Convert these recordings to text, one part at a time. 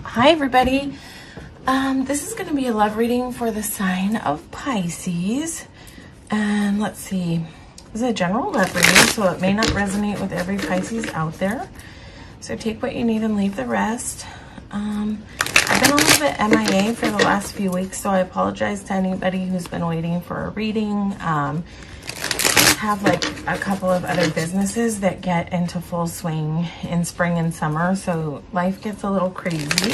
Hi everybody. This is going to be a love reading for the sign of Pisces. And let's see. This is a general love reading, so it may not resonate with every Pisces out there. So take what you need and leave the rest. I've been a little bit MIA for the last few weeks, so I apologize to anybody who's been waiting for a reading. Have like a couple of other businesses that get into full swing in spring and summer, so life gets a little crazy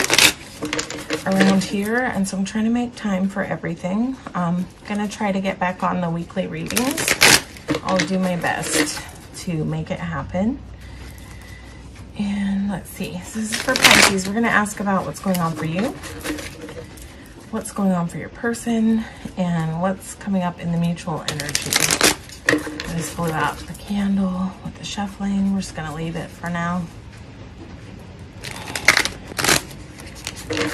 around here, and so I'm trying to make time for everything. I'm gonna try to get back on the weekly readings. I'll do my best to make it happen. And let's see, so this is for Pisces. We're gonna ask about what's going on for you, what's going on for your person, and what's coming up in the mutual energy. I just blew out the candle with the shuffling. We're just going to leave it for now.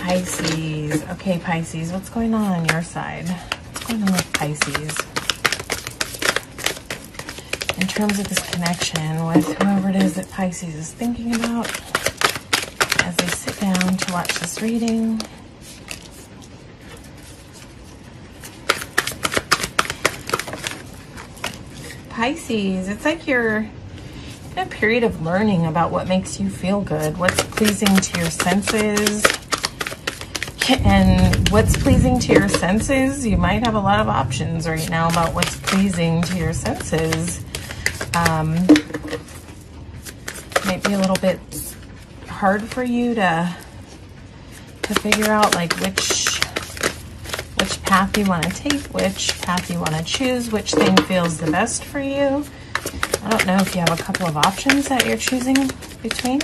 Pisces. Okay, Pisces, what's going on your side? What's going on with Pisces? In terms of this connection with whoever it is that Pisces is thinking about as they sit down to watch this reading. Pisces, it's like you're in a period of learning about what makes you feel good, what's pleasing to your senses. And what's pleasing to your senses, you might have a lot of options right now about what's pleasing to your senses. Might be a little bit hard for you to figure out like which path you want to take, which path you want to choose, which thing feels the best for you. I don't know if you have a couple of options that you're choosing between,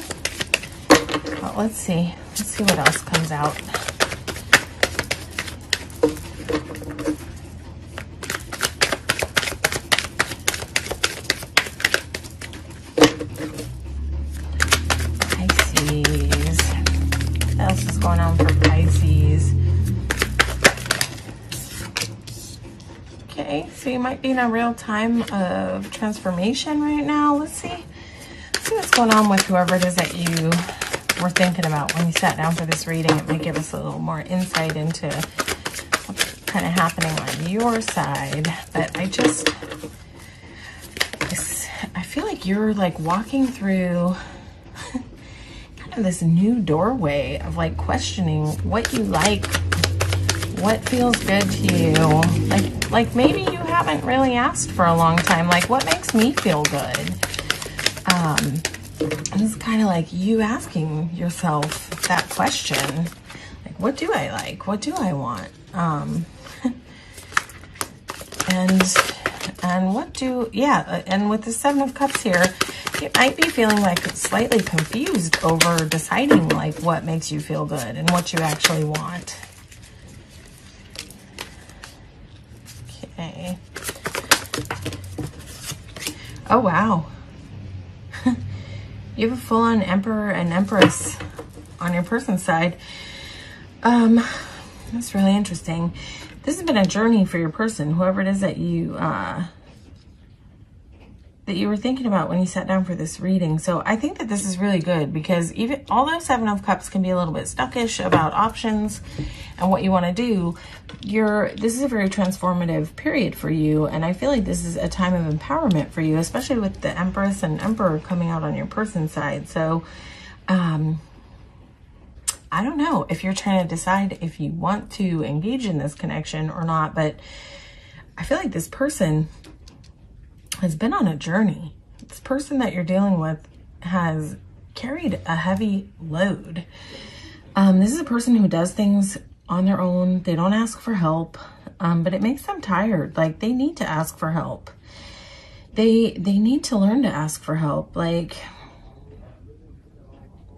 but let's see what else comes out. Pisces, what else is going on for Pisces? Okay, so you might be in a real time of transformation right now. Let's see what's going on with whoever it is that you were thinking about when you sat down for this reading. It might give us a little more insight into what's kind of happening on your side. But I feel like you're like walking through kind of this new doorway of like questioning what you like, what feels good to you. Like maybe you haven't really asked for a long time, like what makes me feel good? And it's kind of like you asking yourself that question, like what do I like? What do I want? And what do, yeah, and with the Seven of Cups here, you might be feeling like slightly confused over deciding like what makes you feel good and what you actually want. Okay. Oh, wow. You have a full-on Emperor and Empress on your person's side. That's really interesting. This has been a journey for your person, whoever it is that you were thinking about when you sat down for this reading. So I think that this is really good because even although Seven of Cups can be a little bit stuckish about options and what you want to do, this is a very transformative period for you, and I feel like this is a time of empowerment for you, especially with the Empress and Emperor coming out on your person's side. So I don't know if you're trying to decide if you want to engage in this connection or not, but I feel like this person has been on a journey. This person that you're dealing with has carried a heavy load. This is a person who does things on their own. They don't ask for help, but it makes them tired. Like they need to ask for help. They need to learn to ask for help. Like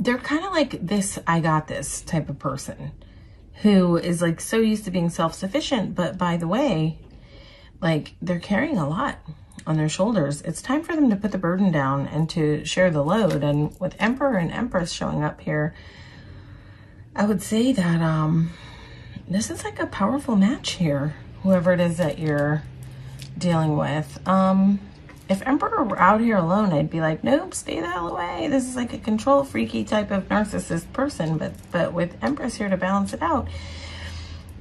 they're kind of like this I got this type of person who is like so used to being self-sufficient, but by the way, like they're carrying a lot on their shoulders. It's time for them to put the burden down and to share the load. And with Emperor and Empress showing up here, I would say that this is like a powerful match here, whoever it is that you're dealing with. If Emperor were out here alone, I'd be like, nope, stay the hell away. This is like a control freaky type of narcissist person. But with Empress here to balance it out,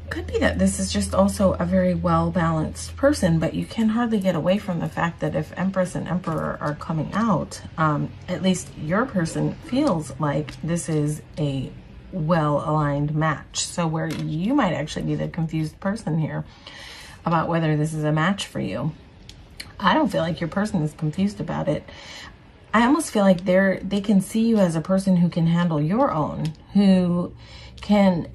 could be that this is just also a very well-balanced person, but you can hardly get away from the fact that if Empress and Emperor are coming out, at least your person feels like this is a well-aligned match. So where you might actually be the confused person here about whether this is a match for you. I don't feel like your person is confused about it. I almost feel like they can see you as a person who can handle your own, who can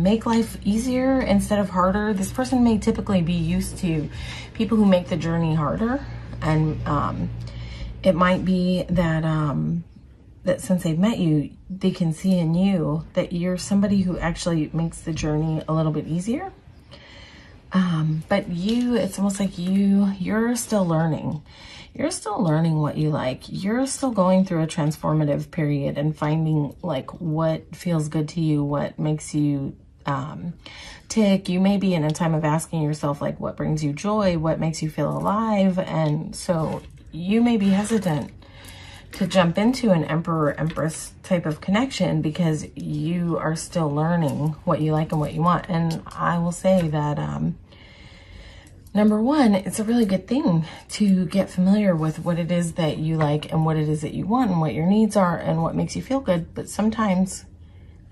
make life easier instead of harder. This person may typically be used to people who make the journey harder, and it might be that that since they've met you, they can see in you that you're somebody who actually makes the journey a little bit easier. But it's almost like you're still learning. You're still learning what you like. You're still going through a transformative period and finding like what feels good to you, what makes you tick. You may be in a time of asking yourself like what brings you joy, what makes you feel alive. And so you may be hesitant to jump into an Emperor-Empress type of connection because you are still learning what you like and what you want. And I will say that number one, it's a really good thing to get familiar with what it is that you like and what it is that you want and what your needs are and what makes you feel good. But sometimes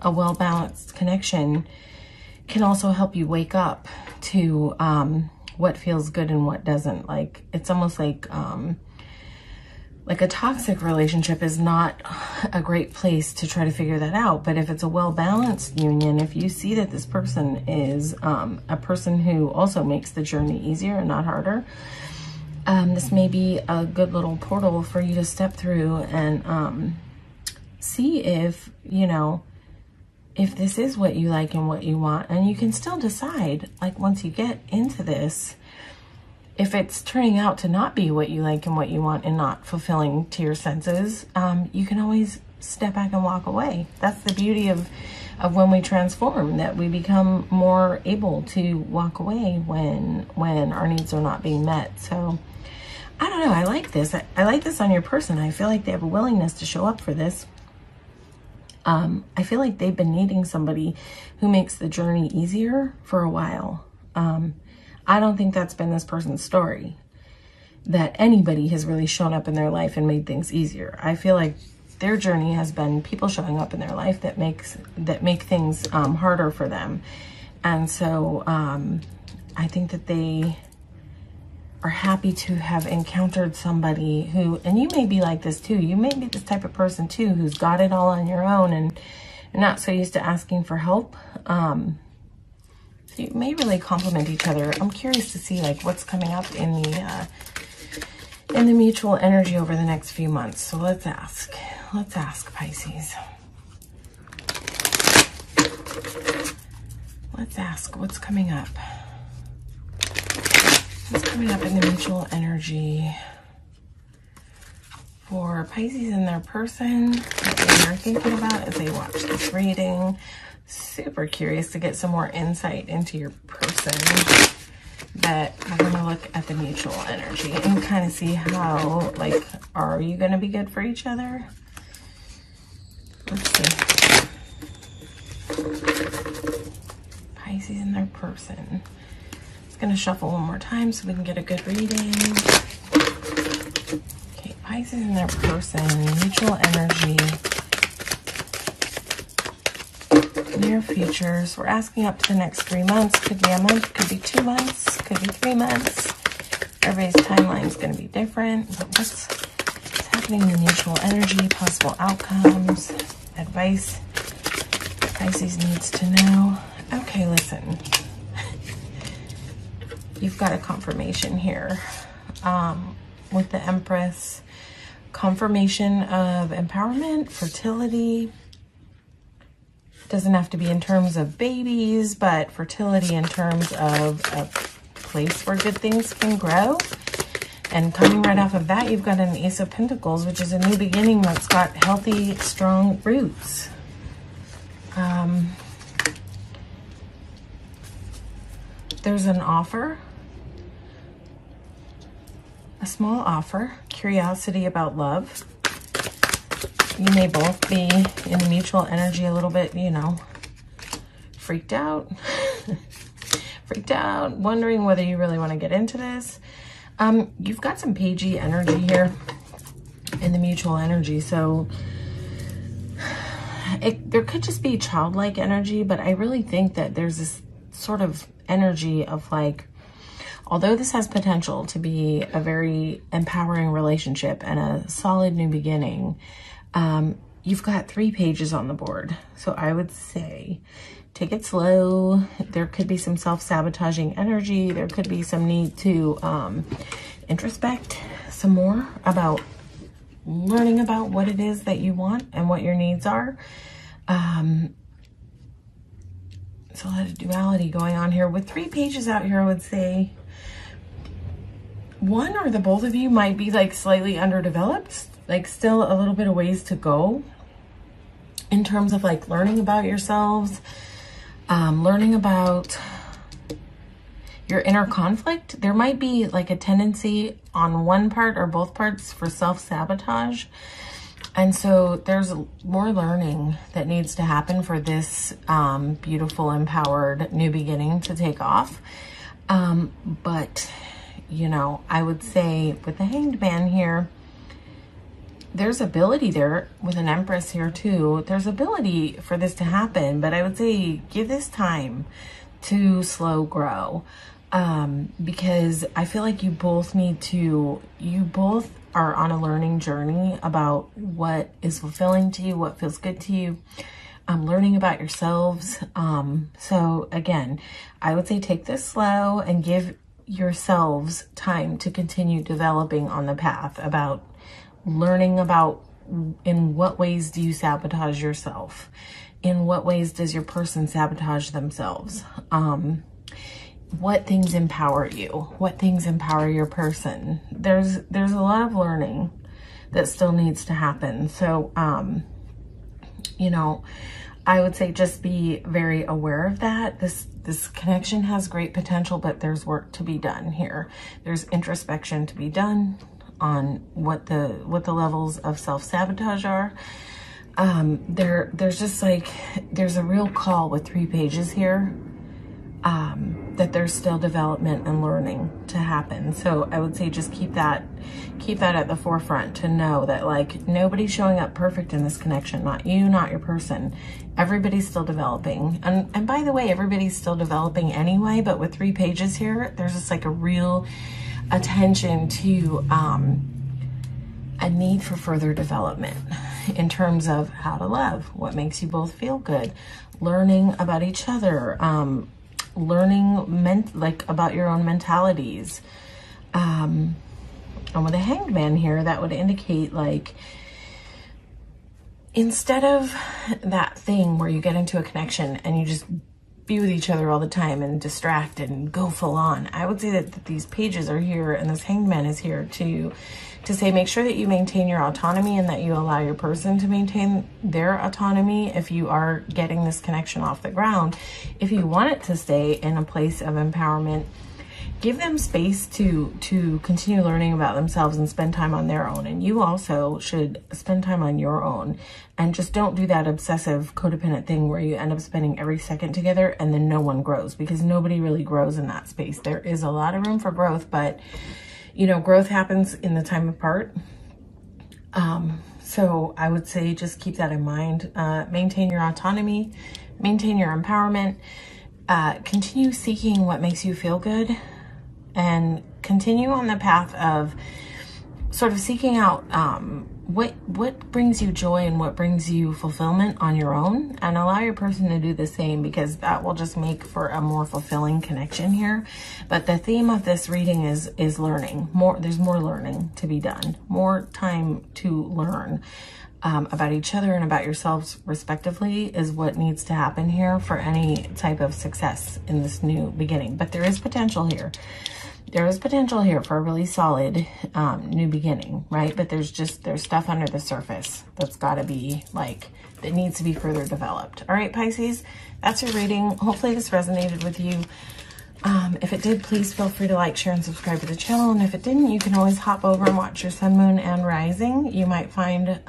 a well-balanced connection can also help you wake up to what feels good and what doesn't. Like, it's almost like a toxic relationship is not a great place to try to figure that out. But if it's a well-balanced union, if you see that this person is a person who also makes the journey easier and not harder, this may be a good little portal for you to step through and see if, if this is what you like and what you want. And you can still decide, like, once you get into this, if it's turning out to not be what you like and what you want and not fulfilling to your senses, you can always step back and walk away. That's the beauty of when we transform, that we become more able to walk away when our needs are not being met. So I don't know. I like this. I like this on your person. I feel like they have a willingness to show up for this. I feel like they've been needing somebody who makes the journey easier for a while. I don't think that's been this person's story, that anybody has really shown up in their life and made things easier. I feel like their journey has been people showing up in their life that make things harder for them. And so I think that they are happy to have encountered somebody who, and you may be like this too, you may be this type of person too, who's got it all on your own and you're not so used to asking for help. So you may really complement each other. I'm curious to see like what's coming up in the mutual energy over the next few months. So let's ask Pisces. Let's ask what's coming up. What's coming up in the mutual energy for Pisces and their person, what they are thinking about as they watch this reading. Super curious to get some more insight into your person, but we're going to look at the mutual energy and kind of see how, like, are you going to be good for each other? Let's see. Pisces and their person. Just going to shuffle one more time so we can get a good reading. Okay, Pisces and their person, mutual energy. Near futures. We're asking up to the next 3 months. Could be a month, could be 2 months, could be 3 months. Everybody's timeline is going to be different. But what's happening in the mutual energy, possible outcomes, advice Pisces needs to know. Okay, listen. You've got a confirmation here with the Empress. Confirmation of empowerment, fertility. Doesn't have to be in terms of babies, but fertility in terms of a place where good things can grow. And coming right off of that, you've got an Ace of Pentacles, which is a new beginning that's got healthy, strong roots. There's an offer. a small offer, curiosity about love. You may both be in the mutual energy a little bit, you know, freaked out, wondering whether you really want to get into this. You've got some pagey energy here in the mutual energy. So there could just be childlike energy, but I really think that there's this sort of energy of like, although this has potential to be a very empowering relationship and a solid new beginning, you've got 3 pages on the board. So I would say take it slow. There could be some self-sabotaging energy. There could be some need to introspect some more about learning about what it is that you want and what your needs are. It's a lot of duality going on here. With 3 pages out here, I would say one or the both of you might be like slightly underdeveloped, like still a little bit of ways to go in terms of like learning about yourselves, learning about your inner conflict. There might be like a tendency on one part or both parts for self-sabotage. And so there's more learning that needs to happen for this beautiful, empowered new beginning to take off. But, you know, I would say with the Hanged Man here, there's ability there with an Empress here too. There's ability for this to happen, but I would say give this time to slow grow. Because I feel like you both are on a learning journey about what is fulfilling to you, what feels good to you, learning about yourselves. So again, I would say take this slow and give yourselves time to continue developing on the path about learning about in what ways do you sabotage yourself? In what ways does your person sabotage themselves? What things empower you? What things empower your person? There's a lot of learning that still needs to happen. So, you know, I would say just be very aware of that. This connection has great potential, but there's work to be done here. There's introspection to be done on what the levels of self-sabotage are. There's just like, there's a real call with 3 pages here. That there's still development and learning to happen. So I would say just keep that at the forefront to know that like nobody's showing up perfect in this connection. Not you, not your person. Everybody's still developing. And by the way, everybody's still developing anyway, but with 3 pages here, there's just like a real attention to a need for further development in terms of how to love, what makes you both feel good, learning about each other, learning about your own mentalities. And with a Hanged Man here, that would indicate like, instead of that thing where you get into a connection and you just be with each other all the time and distract and go full on, I would say that these pages are here and this Hanged Man is here to say, make sure that you maintain your autonomy and that you allow your person to maintain their autonomy if you are getting this connection off the ground. If you want it to stay in a place of empowerment, give them space to continue learning about themselves and spend time on their own. And you also should spend time on your own. And just don't do that obsessive codependent thing where you end up spending every second together and then no one grows, because nobody really grows in that space. There is a lot of room for growth, but you know, growth happens in the time apart. So I would say just keep that in mind. Maintain your autonomy, maintain your empowerment, continue seeking what makes you feel good, and continue on the path of sort of seeking out what brings you joy and what brings you fulfillment on your own, and allow your person to do the same, because that will just make for a more fulfilling connection here. But the theme of this reading is learning. There's more learning to be done, more time to learn about each other and about yourselves respectively is what needs to happen here for any type of success in this new beginning. But there is potential here. There is potential here for a really solid new beginning, right? But there's stuff under the surface that's got to be like, that needs to be further developed. All right, Pisces, that's your reading. Hopefully this resonated with you. If it did, please feel free to like, share, and subscribe to the channel. And if it didn't, you can always hop over and watch your sun, moon, and rising. You might find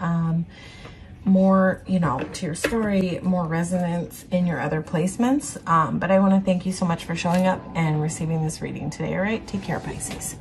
more, you know, to your story, more resonance in your other placements. But I want to thank you so much for showing up and receiving this reading today. All right, take care, Pisces.